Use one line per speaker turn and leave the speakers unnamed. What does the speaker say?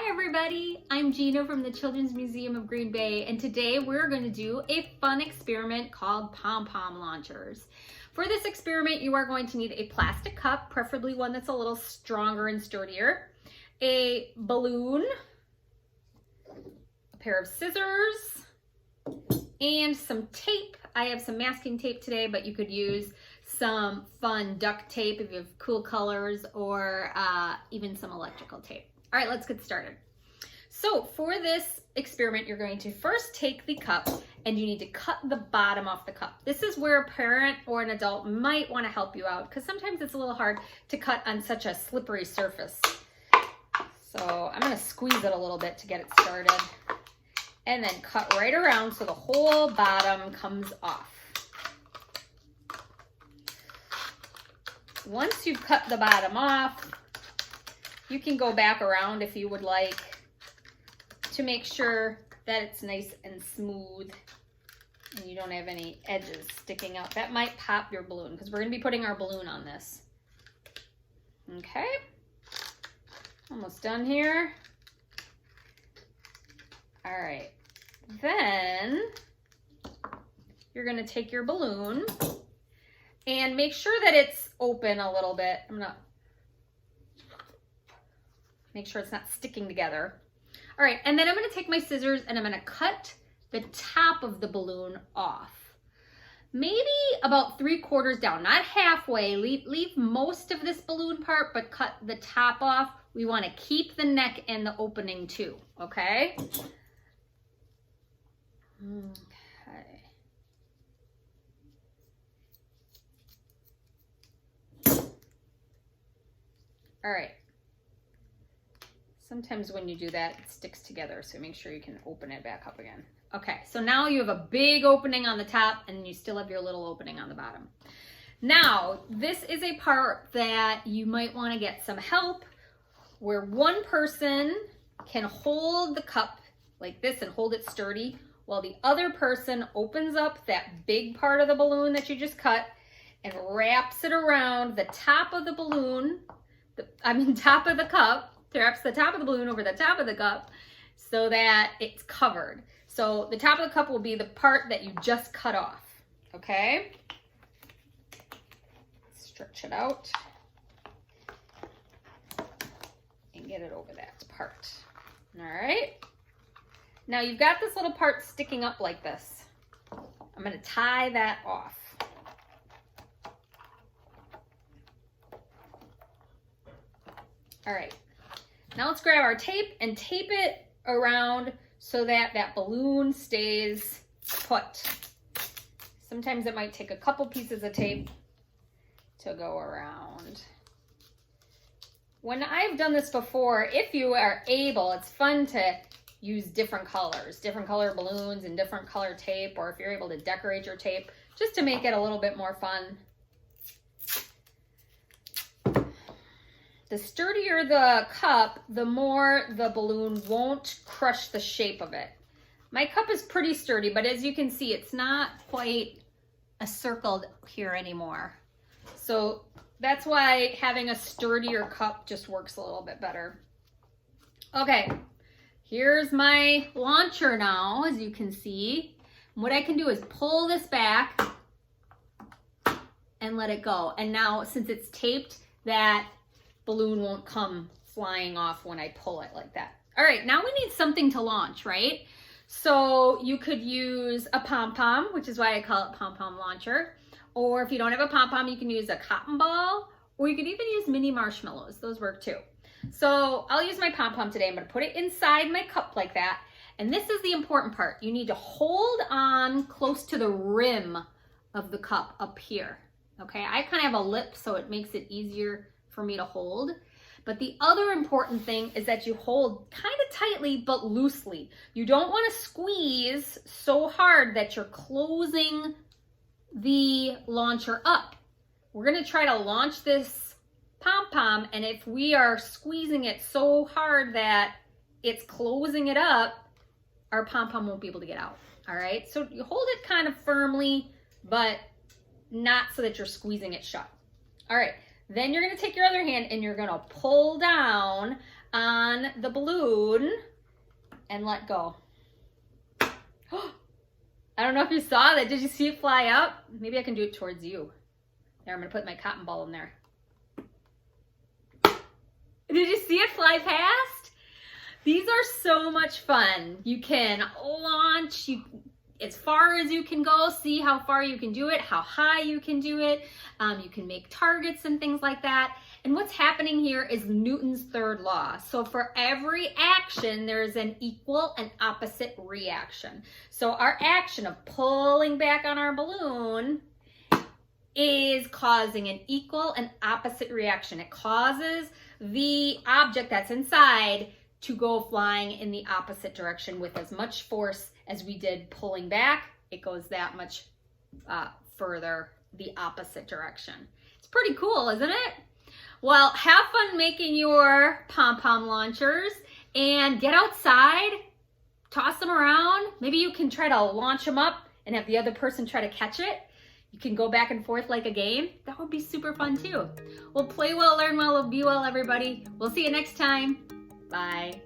Hi everybody, I'm Gina from the Children's Museum of Green Bay, and today we're going to do a fun experiment called Pom Pom Launchers. For this experiment, you are going to need a plastic cup, preferably one that's a little stronger and sturdier, a balloon, a pair of scissors, and some tape. I have some masking tape today, but you could use some fun duct tape if you have cool colors, or even some electrical tape. All right, let's get started. So for this experiment, you're going to first take the cup and you need to cut the bottom off the cup. This is where a parent or an adult might want to help you out because sometimes it's a little hard to cut on such a slippery surface. So I'm going to squeeze it a little bit to get it started and then cut right around so the whole bottom comes off. Once you've cut the bottom off, you can go back around if you would like to make sure that it's nice and smooth and you don't have any edges sticking out. That might pop your balloon because we're going to be putting our balloon on this. Okay, almost done here. All right, then you're going to take your balloon and make sure that it's open a little bit. I'm gonna make sure it's not sticking together. All right, and then I'm gonna take my scissors and I'm gonna cut the top of the balloon off. Maybe about 3/4 down, not halfway. Leave most of this balloon part, but cut the top off. We wanna keep the neck and the opening too, okay? Okay. All right. Sometimes when you do that, it sticks together, so make sure you can open it back up again. Okay, so now you have a big opening on the top and you still have your little opening on the bottom. Now, this is a part that you might want to get some help where one person can hold the cup like this and hold it sturdy while the other person opens up that big part of the balloon that you just cut and wraps it around the top of the balloon, top of the cup, wraps the top of the balloon over the top of the cup so that it's covered. So the top of the cup will be the part that you just cut off, okay? Stretch it out and get it over that part. All right. Now you've got this little part sticking up like this. I'm gonna tie that off. All right. Now let's grab our tape and tape it around so that that balloon stays put. Sometimes it might take a couple pieces of tape to go around. When I've done this before, if you are able, it's fun to use different colors, different color balloons and different color tape, or if you're able to decorate your tape, just to make it a little bit more fun. The sturdier the cup, the more the balloon won't crush the shape of it. My cup is pretty sturdy, but as you can see, it's not quite a circle here anymore. So that's why having a sturdier cup just works a little bit better. Okay, here's my launcher now, as you can see. What I can do is pull this back and let it go. And now, since it's taped, that balloon won't come flying off when I pull it like that. All right, now we need something to launch, right? So you could use a pom-pom, which is why I call it Pom Pom Launcher. Or if you don't have a pom-pom, you can use a cotton ball, or you could even use mini marshmallows. Those work too. So I'll use my pom-pom today. I'm gonna put it inside my cup like that. And this is the important part. You need to hold on close to the rim of the cup up here. Okay, I kind of have a lip, so it makes it easier for me to hold. But the other important thing is that you hold kind of tightly but loosely. You don't want to squeeze so hard that you're closing the launcher up. We're going to try to launch this pom-pom, and if we are squeezing it so hard that it's closing it up, our pom-pom won't be able to get out. All right, so you hold it kind of firmly, but not so that you're squeezing it shut. All right. Then you're going to take your other hand and you're going to pull down on the balloon and let go. I don't know if you saw that. Did you see it fly up? Maybe I can do it towards you. There, I'm gonna put my cotton ball in there. Did you see it fly past? These are so much fun. You can launch as far as you can go, see how far you can do it, how high you can do it. You can make targets and things like that. And what's happening here is Newton's third law. So for every action, there's an equal and opposite reaction. So our action of pulling back on our balloon is causing an equal and opposite reaction. It causes the object that's inside to go flying in the opposite direction with as much force as we did pulling back. It goes that much further the opposite direction. It's pretty cool, isn't it? Well, have fun making your Pom Pom launchers and get outside, toss them around. Maybe you can try to launch them up and have the other person try to catch it. You can go back and forth like a game. That would be super fun too. Well, play well, learn well, be well, everybody. We'll see you next time. Bye.